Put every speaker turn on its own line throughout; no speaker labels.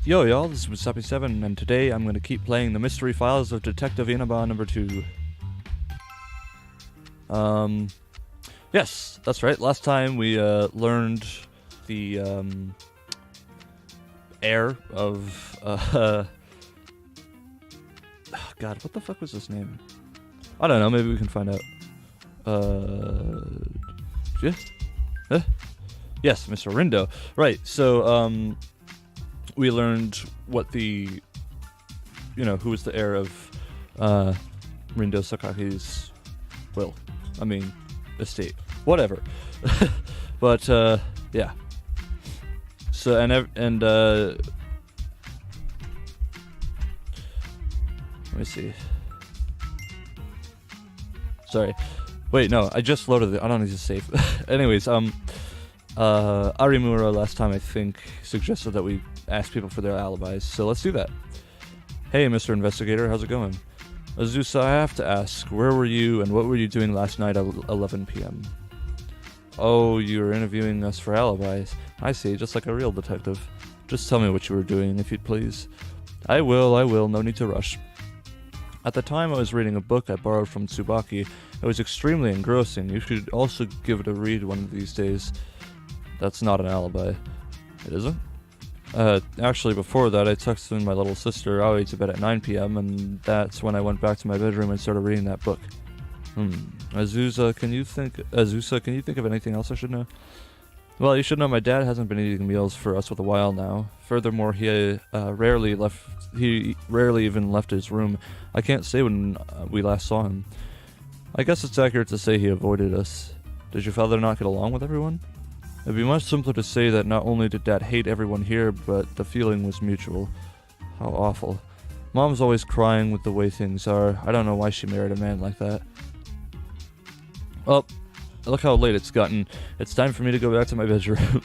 Yo y'all, this is Sappy7, and today I'm going to keep playing the Mystery Files of Detective Inaba number 2. Yes, that's right. Last time we learned the heir of God, what the fuck was his name? I don't know, maybe we can find out. Yeah? Yes, Mr. Rindo. Right, so we learned what the, who was the heir of Rindo Sakaki's will. I mean, estate. Whatever. But, yeah. So, let me see. Sorry. Wait, no, I just loaded it. I don't need to save. Anyways, Arimura last time, I think, suggested that we ask people for their alibis, so let's do that. Hey, Mr. Investigator, how's it going? Azusa, I have to ask, where were you and what were you doing last night at 11 p.m.? Oh, you were interviewing us for alibis. I see, just like a real detective. Just tell me what you were doing, if you'd please. I will, no need to rush. At the time I was reading a book I borrowed from Tsubaki. It was extremely engrossing. You should also give it a read one of these days. That's not an alibi. It isn't? Actually, before that, I texted my little sister Aoi to bed at 9 p.m., and that's when I went back to my bedroom and started reading that book. Azusa, can you think of anything else I should know? Well, you should know my dad hasn't been eating meals for us for a while now. Furthermore, he rarely even left his room. I can't say when we last saw him. I guess it's accurate to say he avoided us. Did your father not get along with everyone? It'd be much simpler to say that not only did Dad hate everyone here, but the feeling was mutual. How awful. Mom's always crying with the way things are. I don't know why she married a man like that. Well, look how late it's gotten. It's time for me to go back to my bedroom.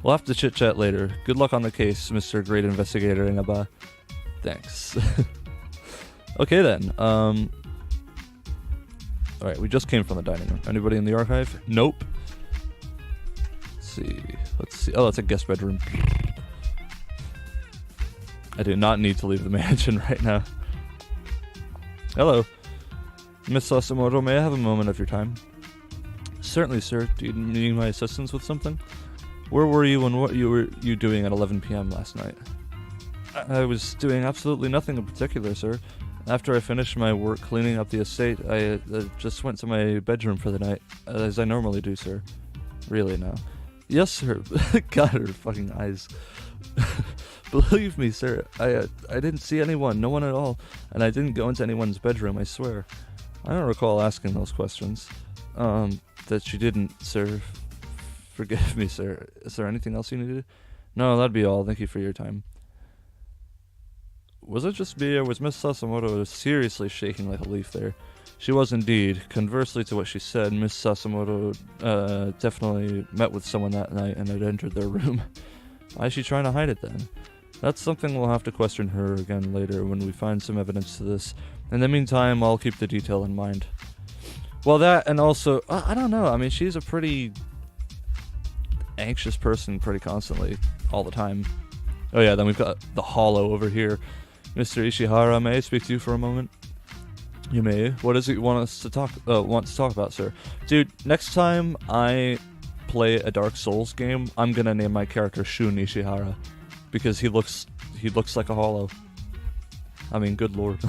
We'll have to chit-chat later. Good luck on the case, Mr. Great Investigator Inaba. Thanks. Okay then, alright, we just came from the dining room. Anybody in the archive? Nope. Let's see. Oh, that's a guest bedroom. I do not need to leave the mansion right now. Hello. Miss Sasimoto, may I have a moment of your time? Certainly, sir. Do you need my assistance with something? Where were you and what were you doing at 11 p.m. last night? I was doing absolutely nothing in particular, sir. After I finished my work cleaning up the estate, I just went to my bedroom for the night, as I normally do, sir. Really, now? Yes, sir. God, her fucking eyes. Believe me, sir, I didn't see anyone, no one at all, and I didn't go into anyone's bedroom, I swear. I don't recall asking those questions. That you didn't, sir. Forgive me, sir. Is there anything else you needed? No, that'd be all. Thank you for your time. Was it just me, or was Miss Sasimoto seriously shaking like a leaf there? She was indeed. Conversely to what she said, Miss Sasimoto definitely met with someone that night and had entered their room. Why is she trying to hide it then? That's something we'll have to question her again later when we find some evidence to this. In the meantime, I'll keep the detail in mind. Well, that, and also, I don't know, I mean, she's a pretty anxious person pretty constantly, all the time. Oh yeah, then we've got the Hollow over here. Mr. Ishihara, may I speak to you for a moment? You may. What is it you want to talk about, sir? Dude, next time I play a Dark Souls game, I'm gonna name my character Shun Ishihara, because he looks like a Hollow. I mean, good lord.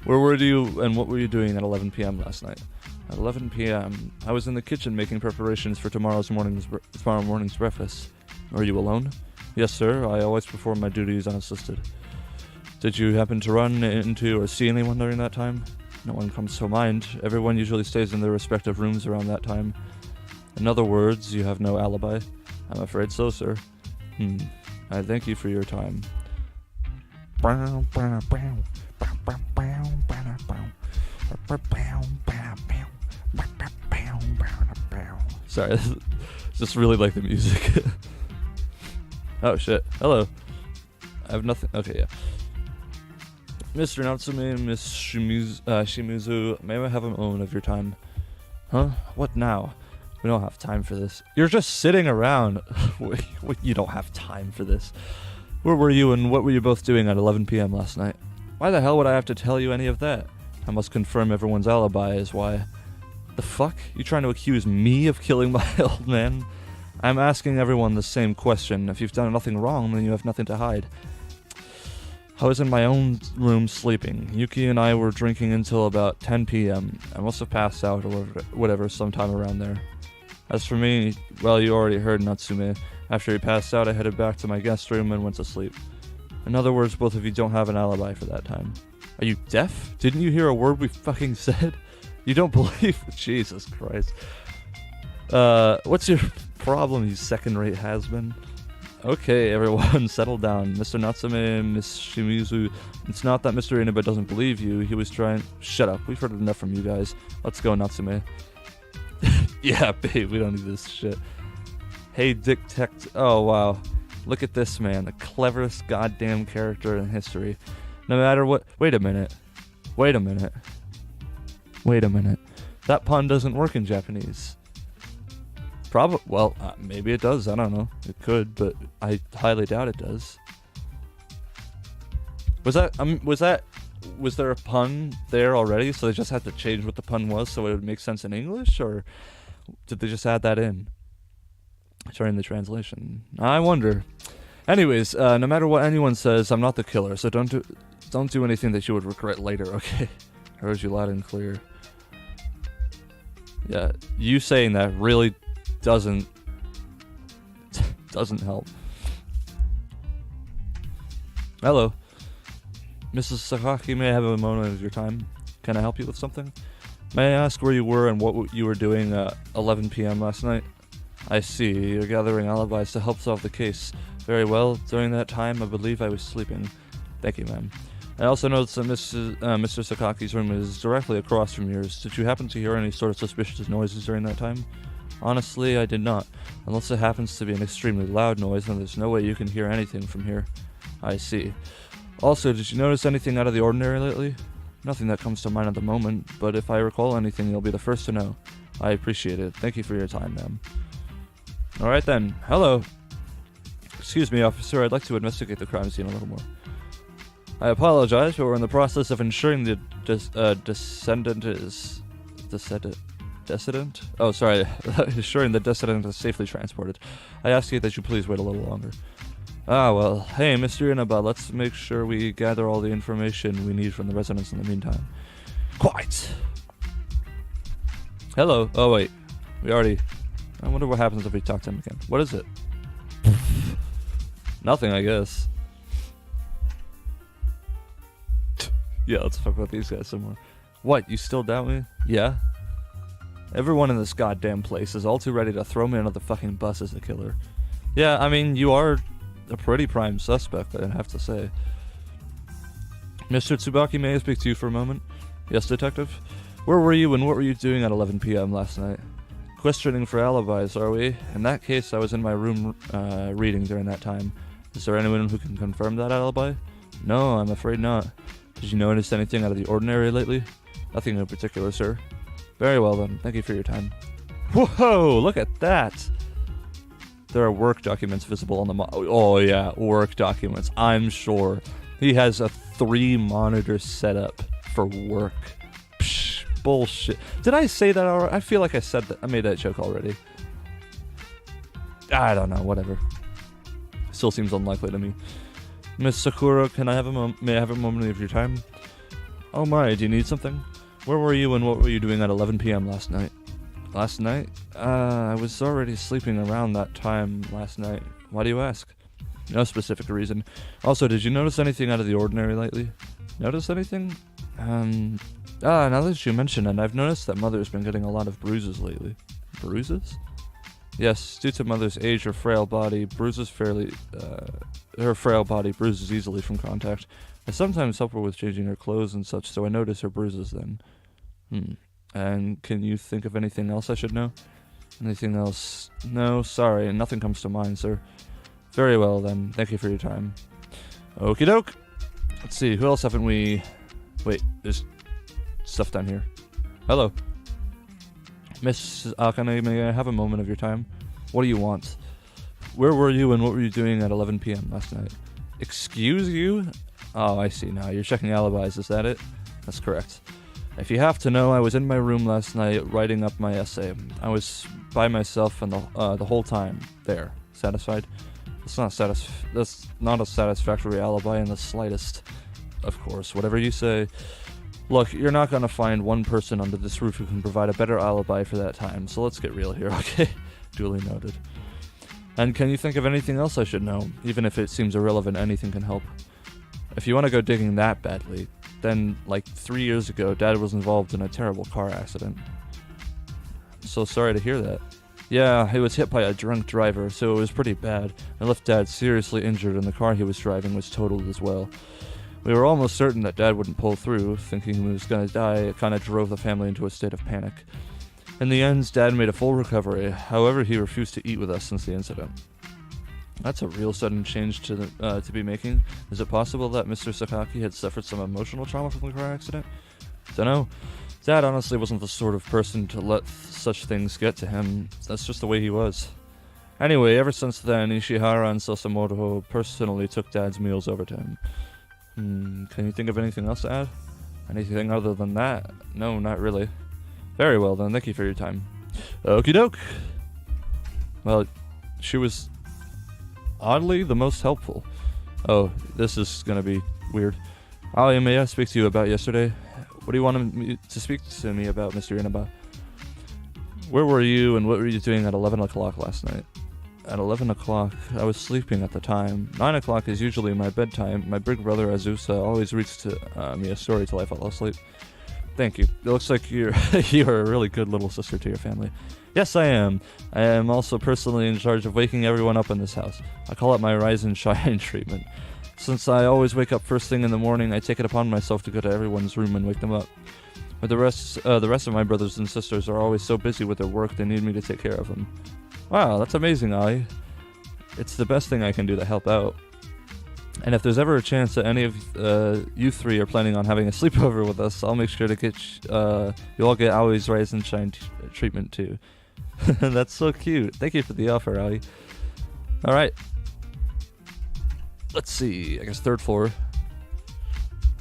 Where were you and what were you doing at 11 p.m. last night? At 11 p.m., I was in the kitchen making preparations for tomorrow morning's breakfast. Are you alone? Yes, sir. I always perform my duties unassisted. Did you happen to run into or see anyone during that time? No one comes to mind. Everyone usually stays in their respective rooms around that time. In other words, you have no alibi? I'm afraid so, sir. I thank you for your time. Sorry, I just really like the music. Oh shit. Hello. I have nothing. Okay, yeah. Mr. Natsume, Miss Shimizu, may I have a moment of your time? Huh? What now? We don't have time for this. You're just sitting around. You don't have time for this. Where were you and what were you both doing at 11 p.m. last night? Why the hell would I have to tell you any of that? I must confirm everyone's alibi is why. The fuck? You trying to accuse me of killing my old man? I'm asking everyone the same question. If you've done nothing wrong, then you have nothing to hide. I was in my own room sleeping. Yuki and I were drinking until about 10 p.m. I must have passed out or whatever sometime around there. As for me, well, you already heard Natsume. After he passed out, I headed back to my guest room and went to sleep. In other words, both of you don't have an alibi for that time. Are you deaf? Didn't you hear a word we fucking said? You don't believe? Jesus Christ. What's your problem, you second-rate has-been? Okay, everyone, settle down. Mr. Natsume, Miss Shimizu, it's not that Mr. Inaba doesn't believe you. He was trying... Shut up. We've heard enough from you guys. Let's go, Natsume. Yeah, babe, we don't need this shit. Hey, oh, wow. Look at this man, the cleverest goddamn character in history. No matter what... Wait a minute. That pun doesn't work in Japanese. Well, maybe it does. I don't know. It could, but I highly doubt it does. Was there a pun there already, so they just had to change what the pun was so it would make sense in English, or did they just add that in during the translation? I wonder. Anyways, no matter what anyone says, I'm not the killer, so don't do anything that you would regret later, okay? I heard you loud and clear. Yeah, you saying that really doesn't help. Hello. Mrs. Sakaki, may I have a moment of your time? Can I help you with something? May I ask where you were and what you were doing at 11 p.m. last night? I see. You're gathering alibis to help solve the case. Very well. During that time, I believe I was sleeping. Thank you, ma'am. I also noticed that Mr. Sakaki's room is directly across from yours. Did you happen to hear any sort of suspicious noises during that time? Honestly, I did not. Unless it happens to be an extremely loud noise, then there's no way you can hear anything from here. I see. Also, did you notice anything out of the ordinary lately? Nothing that comes to mind at the moment, but if I recall anything, you'll be the first to know. I appreciate it. Thank you for your time, ma'am. Alright then. Hello. Excuse me, officer. I'd like to investigate the crime scene a little more. I apologize, but we're in the process of ensuring the descendant is... Decedent? Oh, sorry. Ensuring the decedent is safely transported. I ask you that you please wait a little longer. Ah, well. Hey, Mr. Inaba, let's make sure we gather all the information we need from the residents in the meantime. Quite! Hello. Oh, wait. I wonder what happens if we talk to him again. What is it? Nothing, I guess. Yeah, let's talk about these guys some more. What, you still doubt me? Yeah? Everyone in this goddamn place is all too ready to throw me under the fucking bus as the killer. Yeah, I mean, you are a pretty prime suspect, I have to say. Mr. Tsubaki, may I speak to you for a moment? Yes, detective? Where were you and what were you doing at 11 p.m. last night? Questioning for alibis, are we? In that case, I was in my room reading during that time. Is there anyone who can confirm that alibi? No, I'm afraid not. Did you notice anything out of the ordinary lately? Nothing in particular, sir. Very well then, thank you for your time. Whoa, look at that! There are work documents visible on the oh yeah, work documents, I'm sure. He has a 3-monitor setup for work. Psh, bullshit. Did I say that already? I feel like I said that. I made that joke already. I don't know, whatever. Still seems unlikely to me. Miss Sakura, may I have a moment of your time? Oh my, do you need something? Where were you and what were you doing at 11 p.m. last night? Last night? I was already sleeping around that time last night. Why do you ask? No specific reason. Also, did you notice anything out of the ordinary lately? Notice anything? Now that you mention it, I've noticed that Mother's been getting a lot of bruises lately. Bruises? Yes, due to Mother's age, her frail body bruises easily from contact. I sometimes help her with changing her clothes and such, so I notice her bruises then. And can you think of anything else I should know? Anything else? No, sorry, nothing comes to mind, sir. Very well then, thank you for your time. Okie doke! Let's see, who else haven't we... Wait, there's stuff down here. Hello. Miss Akane, may I have a moment of your time? What do you want? Where were you and what were you doing at 11 p.m. last night? Excuse you? Oh, I see now. You're checking alibis, is that it? That's correct. If you have to know, I was in my room last night writing up my essay. I was by myself and the whole time. There. Satisfied? That's not a satisfactory alibi in the slightest. Of course, whatever you say. Look, you're not gonna find one person under this roof who can provide a better alibi for that time, so let's get real here, okay? Duly noted. And can you think of anything else I should know? Even if it seems irrelevant, anything can help. If you want to go digging that badly, then, like 3 years ago, Dad was involved in a terrible car accident. I'm so sorry to hear that. Yeah, he was hit by a drunk driver, so it was pretty bad. It left Dad seriously injured, and the car he was driving was totaled as well. We were almost certain that Dad wouldn't pull through. Thinking he was gonna die, it kinda drove the family into a state of panic. In the end, Dad made a full recovery. However, he refused to eat with us since the incident. That's a real sudden change to be making. Is it possible that Mr. Sakaki had suffered some emotional trauma from the car accident? Dunno. Dad honestly wasn't the sort of person to let such things get to him. That's just the way he was. Anyway, ever since then, Ishihara and Sasamoto personally took Dad's meals over to him. Can you think of anything else to add? Anything other than that? No, not really. Very well then, thank you for your time. Okie doke! Well, she was oddly the most helpful. Oh, this is gonna be weird. Ali, may I speak to you about yesterday? What do you want me to speak to me about, Mr. Inaba? Where were you and what were you doing at 11 o'clock last night? At 11 o'clock, I was sleeping at the time. 9 o'clock is usually my bedtime. My big brother Azusa always reads to me a story till I fall asleep. Thank you. It looks like you're a really good little sister to your family. Yes, I am. I am also personally in charge of waking everyone up in this house. I call it my rise and shine treatment. Since I always wake up first thing in the morning, I take it upon myself to go to everyone's room and wake them up. But the rest of my brothers and sisters are always so busy with their work, they need me to take care of them. Wow, that's amazing, Ali. It's the best thing I can do to help out. And if there's ever a chance that any of you three are planning on having a sleepover with us, I'll make sure to get you all get Ali's rise and shine treatment too. That's so cute. Thank you for the offer, Ali. All right. Let's see. I guess third floor.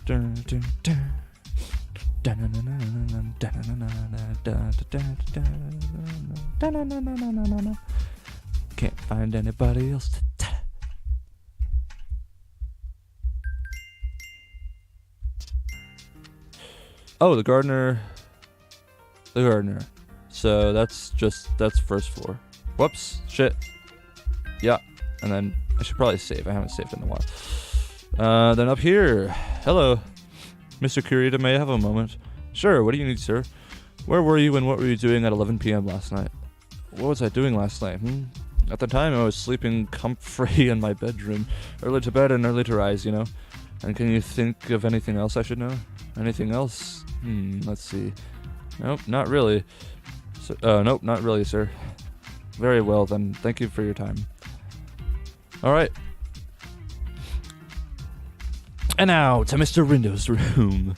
Can't find anybody else to Oh, the gardener. So that's first floor. Whoops. Shit. Yeah. And then I should probably save. I haven't saved in a while. Then up here. Hello. Mr. Kurita, may I have a moment? Sure, what do you need, sir? Where were you and what were you doing at 11 p.m. last night? What was I doing last night, At the time, I was sleeping comfy in my bedroom. Early to bed and early to rise, you know? And can you think of anything else I should know? Anything else? Let's see. Nope, not really. Nope, not really, sir. Very well, then. Thank you for your time. Alright. And now to Mr. Rindo's room.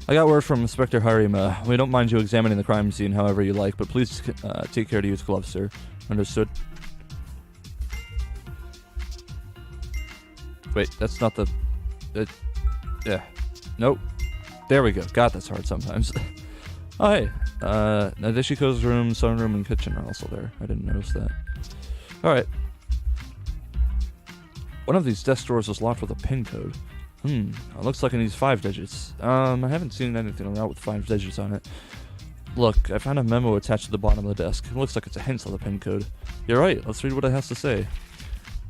I got word from Inspector Harima. We don't mind you examining the crime scene however you like, but please take care to use gloves, sir. Understood? Wait, that's not the... yeah. Nope. There we go. God, that's hard sometimes. Oh, hey. Nadeshiko's room, sunroom, and kitchen are also there. I didn't notice that. Alright. One of these desk drawers was locked with a pin code. It looks like it needs 5 digits. I haven't seen anything around with 5 digits on it. Look, I found a memo attached to the bottom of the desk. It looks like it's a hint of the pin code. You're right, let's read what it has to say.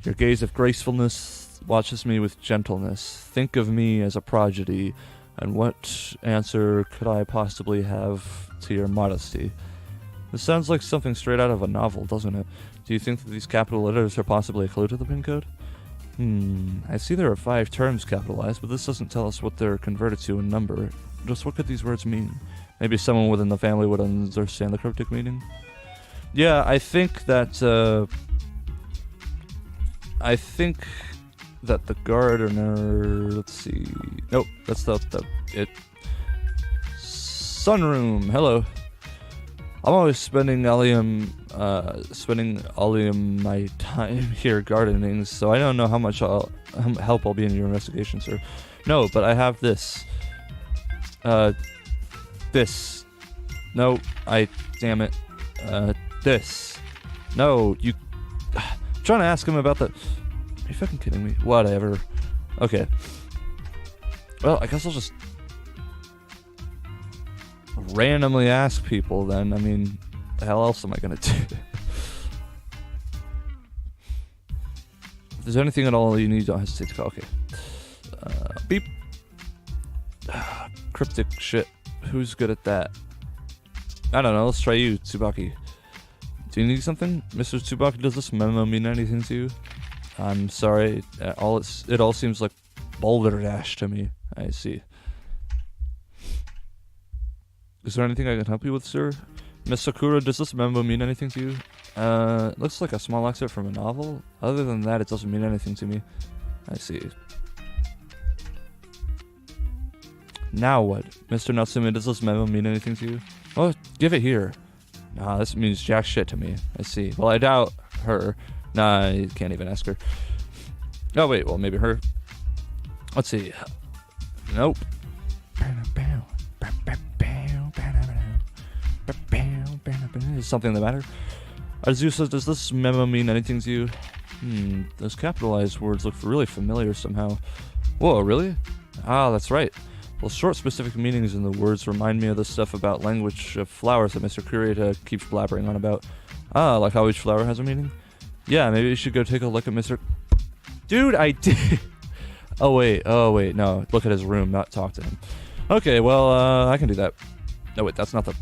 Your gaze of gracefulness watches me with gentleness. Think of me as a prodigy, and what answer could I possibly have to your modesty? This sounds like something straight out of a novel, doesn't it? Do you think that these capital letters are possibly a clue to the pin code? I see there are 5 terms capitalized, but this doesn't tell us what they're converted to in number. Just what could these words mean? Maybe someone within the family would understand the cryptic meaning? Yeah, I think that the gardener... Let's see... Nope, that's not it. Sunroom, hello. I'm always spending allium my time here gardening, so I don't know how much help I'll be in your investigation, sir. No, but I have this. This. No, damn it. This. No, you. I'm trying to ask him about the. Are you fucking kidding me? Whatever. Okay. Well, I guess I'll just randomly ask people then. I mean, the hell else am I gonna do? If there's anything at all you need, don't hesitate to call. Okay. Beep. Cryptic shit. Who's good at that? I don't know. Let's try you, Tsubaki. Do you need something? Mr. Tsubaki, does this memo mean anything to you? I'm sorry. It all seems like Boulder Dash to me. I see. Is there anything I can help you with, sir? Miss Sakura, does this memo mean anything to you? It looks like a small excerpt from a novel. Other than that, it doesn't mean anything to me. I see. Now what? Mr. Natsume, does this memo mean anything to you? Oh, give it here. Nah, this means jack shit to me. I see. Well, I doubt her. Nah, I can't even ask her. Oh, wait, well, maybe her. Let's see. Nope. Is something the matter? Azusa, does this memo mean anything to you? Those capitalized words look really familiar somehow. Whoa, really? Ah, that's right. Well, short specific meanings in the words remind me of the stuff about language of flowers that Mr. Kurita keeps blabbering on about. Ah, like how each flower has a meaning? Yeah, maybe you should go take a look at Mr. Dude, I did. Oh wait, no. Look at his room, not talk to him. Okay, well, I can do that. No, wait, that's not the...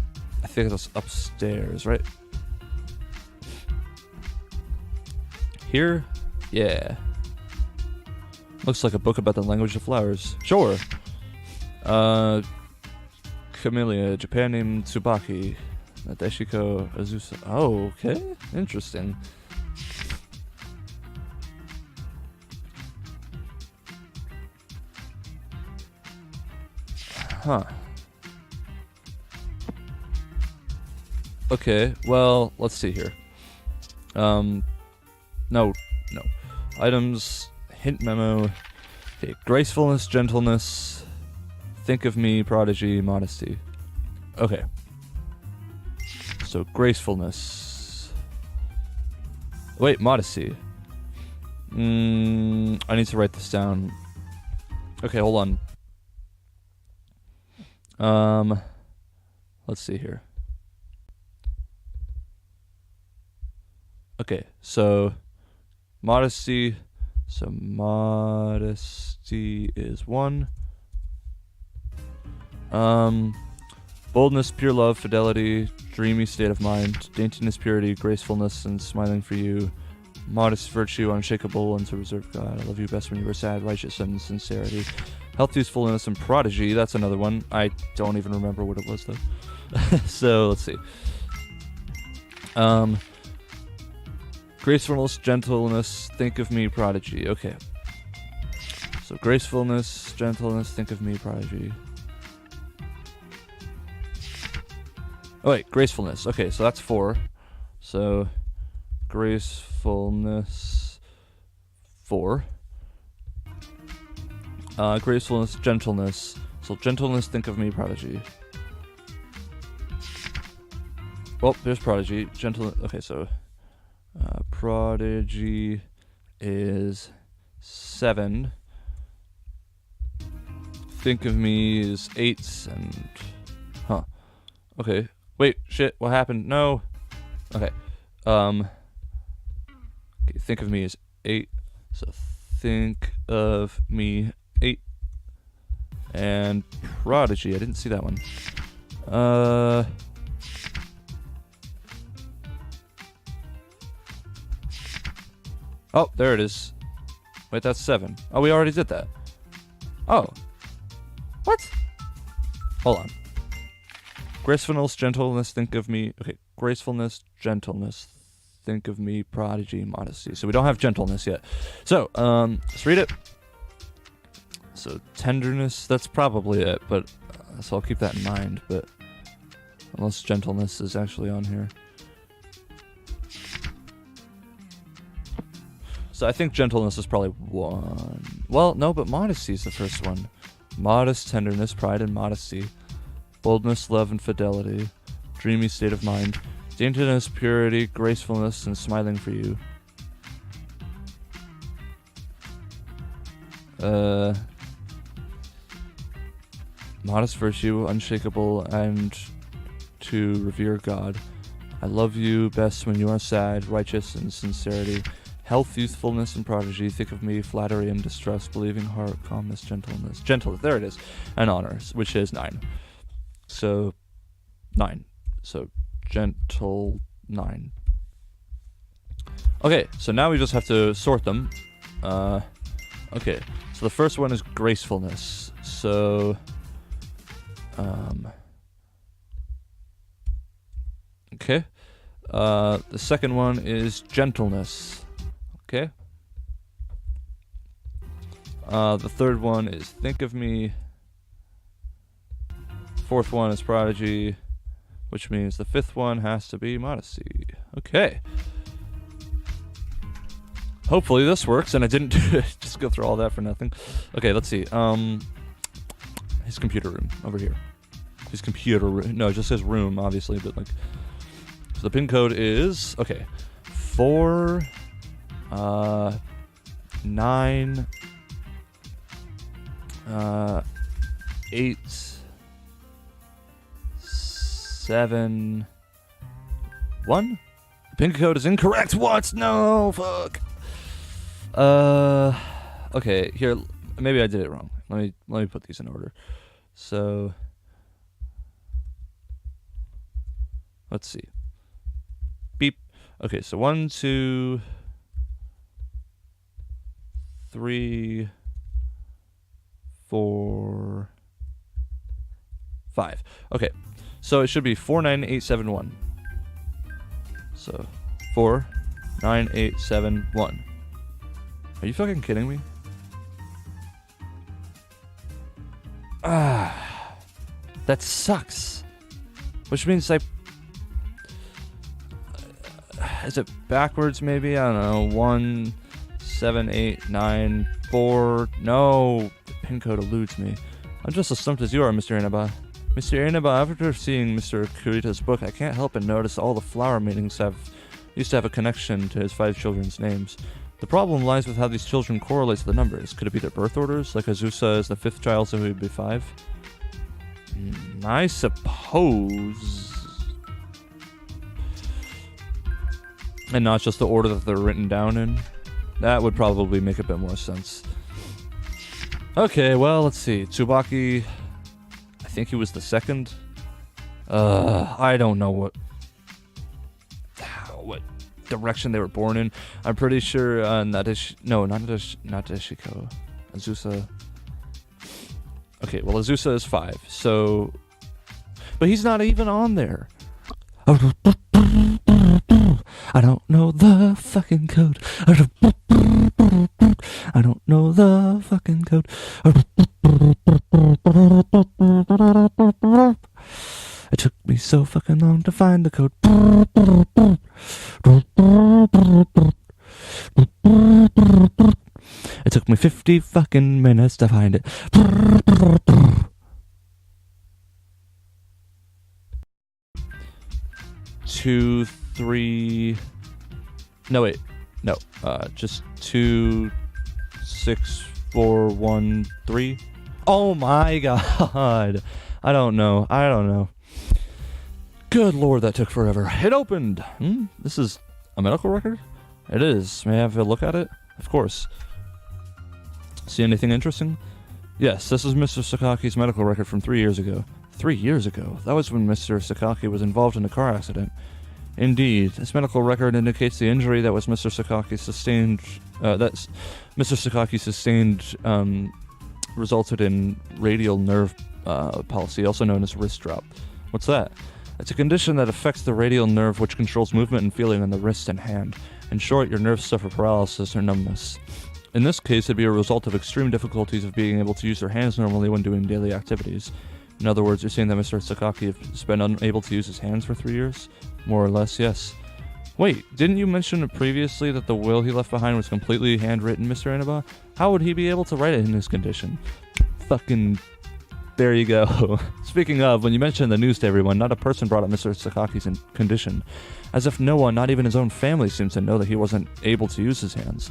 I think it's upstairs, right? Here? Yeah. Looks like a book about the language of flowers. Sure. Camellia, Japan name Tsubaki. Nadeshiko Azusa. Oh, okay. Interesting. Huh. Okay, well, let's see here. No. Items, hint memo, okay, gracefulness, gentleness, think of me, prodigy, modesty. Okay. So, gracefulness. Wait, modesty. I need to write this down. Okay, hold on. Let's see here. Okay, so modesty. So modesty is 1. Boldness, pure love, fidelity, dreamy state of mind, daintiness, purity, gracefulness, and smiling for you. Modest virtue, unshakable, and to reserve God. I love you best when you were sad, righteous, and sincerity. Health, usefulness, and prodigy. That's another one. I don't even remember what it was though. So let's see. Gracefulness, gentleness, think of me, prodigy. Okay. So gracefulness, gentleness, think of me, prodigy. Oh wait, gracefulness. Okay, so that's 4. So gracefulness 4. Gracefulness, gentleness. So gentleness, think of me, prodigy. Well, there's prodigy. Gentle. Okay, so prodigy is 7. Think of me is 8 and okay. Wait, shit, what happened? No. Okay. Okay, think of me is 8. So think of me 8. And prodigy, I didn't see that one. Oh, there it is. Wait, that's 7. Oh, we already did that. Oh. What? Hold on. Gracefulness, gentleness, think of me. Okay, gracefulness, gentleness, think of me, prodigy, modesty. So we don't have gentleness yet. So, let's read it. So tenderness, that's probably it, but so I'll keep that in mind. But Unless gentleness is actually on here. So I think gentleness is probably 1. Well, no, but modesty is the first one. Modest, tenderness, pride, and modesty. Boldness, love, and fidelity. Dreamy state of mind. Daintiness, purity, gracefulness, and smiling for you. Modest virtue, unshakable, and to revere God. I love you best when you are sad, righteous, and sincerity. Health, youthfulness, and prodigy. Think of me, flattery and distress, believing heart, calmness, gentleness. Gentleness, there it is. And honors, which is 9. So, 9. So, gentle 9. Okay, so now we just have to sort them. Okay, so the first one is gracefulness. So, okay. The second one is gentleness. Okay. The third one is think of me. Fourth one is prodigy, which means the fifth one has to be modesty. Okay. Hopefully this works, and I didn't just go through all that for nothing. Okay, let's see. His computer room over here. His computer room. No, it just says room, obviously, but like. So the pin code is 4 9 8 7 1. The pin code is incorrect. What? No, fuck. Okay, here, maybe I did it wrong. Let me put these in order. So, let's see. Beep. Okay, so 1, 2, 3, 4, 5. Okay, so it should be 49871. So 49871. Are you fucking kidding me? That sucks. Which means is it backwards maybe? I don't know. 1 7 8 9 4. No, the pin code eludes me. I'm just as stumped as you are, Mr. Inaba. Mr. Inaba, after seeing Mr. Kurita's book, I can't help but notice all the flower meanings used to have a connection to his 5 children's names. The problem lies with how these children correlate to the numbers. Could it be their birth orders? Like Azusa is the 5th child, so he would be 5? I suppose. And not just the order that they're written down in. That would probably make a bit more sense. Okay, well, let's see. Tsubaki, I think he was the 2nd. I don't know what direction they were born in. I'm pretty sure not Nadeshiko. Azusa. Okay, well, Azusa is 5, so. But he's not even on there. I don't know the fucking code. I don't know the fucking code. It took me so fucking long to find the code. It took me 50 fucking minutes to find it. 2, 3. No, wait. No. Just 2, 6, 4, 1, 3. Oh my god. I don't know. Good lord, that took forever. It opened. This is a medical record? It is. May I have a look at it? Of course. See anything interesting? Yes, this is Mr. Sakaki's medical record from 3 years ago. 3 years ago? That was when Mr. Sakaki was involved in a car accident. Indeed, this medical record indicates the injury that Mr. Sakaki sustained resulted in radial nerve palsy, also known as wrist drop. What's that? It's a condition that affects the radial nerve which controls movement and feeling in the wrist and hand. In short, your nerves suffer paralysis or numbness. In this case, it'd be a result of extreme difficulties of being able to use their hands normally when doing daily activities. In other words, you're saying that Mr. Sakaki has been unable to use his hands for 3 years? More or less, yes. Wait, didn't you mention previously that the will he left behind was completely handwritten, Mr. Inaba? How would he be able to write it in his condition? Fucking... There you go. Speaking of, when you mentioned the news to everyone, not a person brought up Mr. Sakaki's condition. As if no one, not even his own family, seemed to know that he wasn't able to use his hands.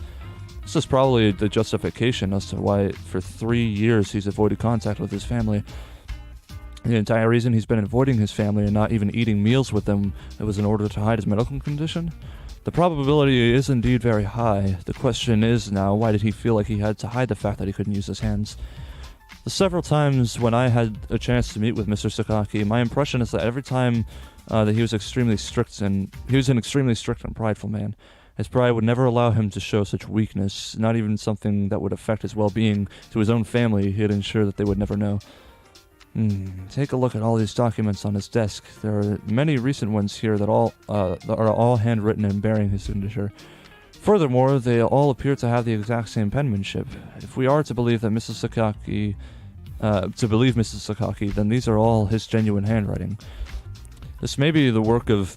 This is probably the justification as to why, for 3 years, he's avoided contact with his family. The entire reason he's been avoiding his family and not even eating meals with them was in order to hide his medical condition? The probability is indeed very high. The question is now, why did he feel like he had to hide the fact that he couldn't use his hands? The several times when I had a chance to meet with Mr. Sakaki, my impression is that every time that he was an extremely strict and prideful man. His pride would never allow him to show such weakness, not even something that would affect his well-being. To his own family, he'd ensure that they would never know. Take a look at all these documents on his desk. There are many recent ones here that are all handwritten and bearing his signature. Furthermore, they all appear to have the exact same penmanship. If we are to believe that Mrs. Sakaki, then these are all his genuine handwriting. This may be the work of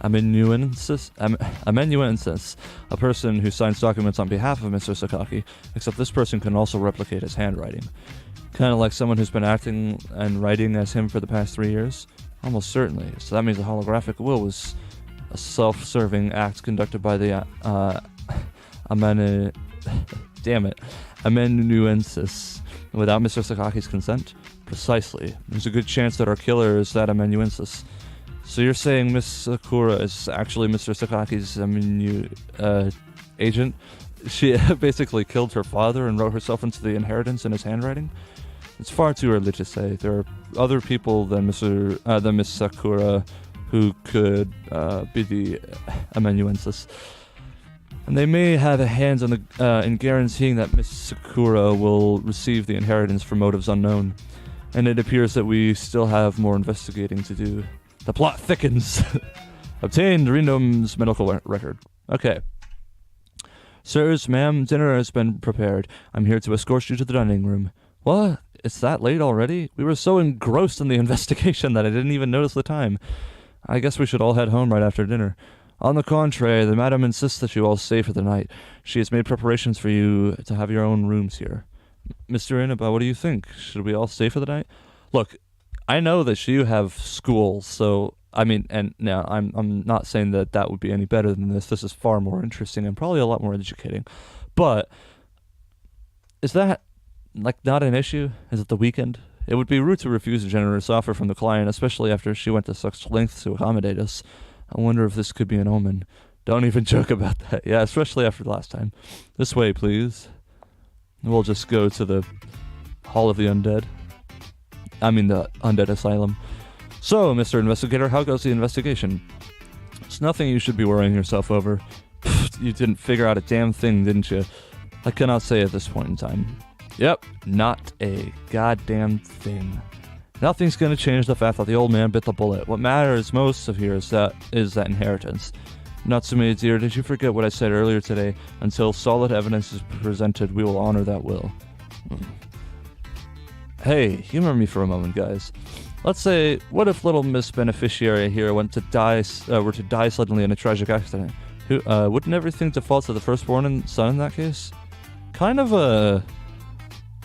amanuensis, a person who signs documents on behalf of Mr. Sakaki, except this person can also replicate his handwriting. Kind of like someone who's been acting and writing as him for the past 3 years? Almost certainly. So that means the holographic will was a self-serving act conducted by the amanuensis without Mr. Sakaki's consent? Precisely. There's a good chance that our killer is that amanuensis. So you're saying Miss Sakura is actually Mr. Sakaki's agent? She basically killed her father and wrote herself into the inheritance in his handwriting? It's far too early to say. There are other people than Miss Sakura who could be the amanuensis. And they may have a hand on in guaranteeing that Miss Sakura will receive the inheritance for motives unknown. And it appears that we still have more investigating to do. The plot thickens. Obtained Rindo's medical record. Okay. Sirs, ma'am, dinner has been prepared. I'm here to escort you to the dining room. What? It's that late already? We were so engrossed in the investigation that I didn't even notice the time. I guess we should all head home right after dinner. On the contrary, the madam insists that you all stay for the night. She has made preparations for you to have your own rooms here. Mr. Inaba, what do you think? Should we all stay for the night? Look, I know that you have schools, so I mean, and now I'm not saying that that would be any better than this. This is far more interesting and probably a lot more educating. But is that not an issue? Is it the weekend? It would be rude to refuse a generous offer from the client, especially after she went to such lengths to accommodate us. I wonder if this could be an omen. Don't even joke about that. Yeah, especially after last time. This way, please. We'll just go to the Hall of the Undead. I mean the Undead Asylum. So, Mr. Investigator, how goes the investigation? It's nothing you should be worrying yourself over. You didn't figure out a damn thing, didn't you? I cannot say at this point in time. Yep, not a goddamn thing. Nothing's gonna change the fact that the old man bit the bullet. What matters most of here is that inheritance. Natsume, dear, did you forget what I said earlier today? Until solid evidence is presented, we will honor that will. Hey, humor me for a moment, guys. Let's say, what if little Miss Beneficiary here were to die suddenly in a tragic accident? Wouldn't everything default to the firstborn son in that case? Kind of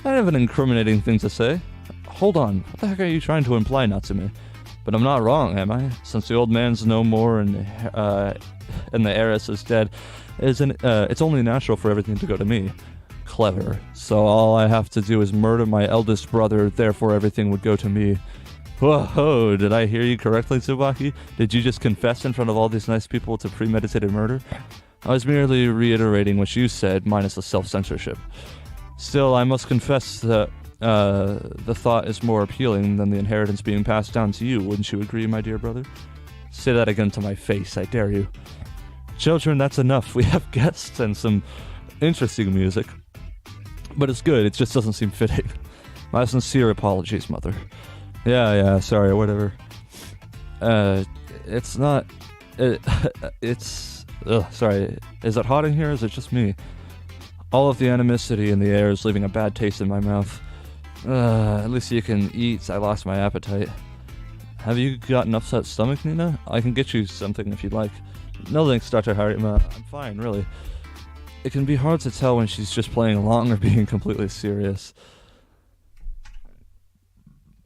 an incriminating thing to say. Hold on, what the heck are you trying to imply, Natsume? But I'm not wrong, am I? Since the old man's no more and the heiress is dead, it's only natural for everything to go to me. Clever. So all I have to do is murder my eldest brother, therefore everything would go to me. Whoa, did I hear you correctly, Tsubaki? Did you just confess in front of all these nice people to premeditated murder? I was merely reiterating what you said, minus the self-censorship. Still, I must confess that the thought is more appealing than the inheritance being passed down to you, wouldn't you agree, my dear brother? Say that again to my face, I dare you. Children, that's enough. We have guests and some interesting music. But it's good, it just doesn't seem fitting. My sincere apologies, mother. Yeah, sorry, whatever. It's not... sorry, is it hot in here, or is it just me? All of the animosity in the air is leaving a bad taste in my mouth. At least you can eat. I lost my appetite. Have you got an upset stomach, Nina? I can get you something if you'd like. No thanks, Dr. Harima. I'm fine, really. It can be hard to tell when she's just playing along or being completely serious.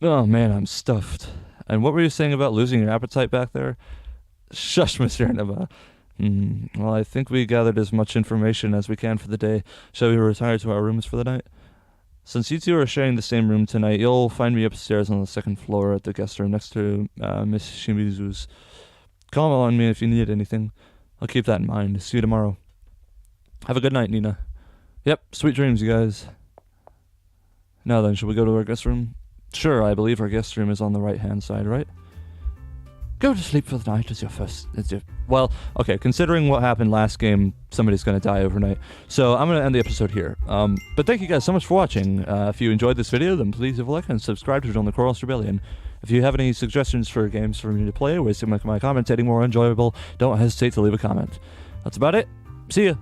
Oh man, I'm stuffed. And what were you saying about losing your appetite back there? Shush, Mr. Inaba. Well, I think we gathered as much information as we can for the day. Shall we retire to our rooms for the night? Since you two are sharing the same room tonight, you'll find me upstairs on the second floor at the guest room next to Miss Shimizu's. Call on me if you need anything. I'll keep that in mind. See you tomorrow. Have a good night, Nina. Yep, sweet dreams, you guys. Now then, shall we go to our guest room? Sure, I believe our guest room is on the right-hand side, right? Go to sleep for the night well, okay, considering what happened last game, somebody's gonna die overnight. So I'm gonna end the episode here. But thank you guys so much for watching. If you enjoyed this video, then please leave a like and subscribe to join the Chorus Rebellion. If you have any suggestions for games for me to play, ways to make my commentating more enjoyable, don't hesitate to leave a comment. That's about it. See ya!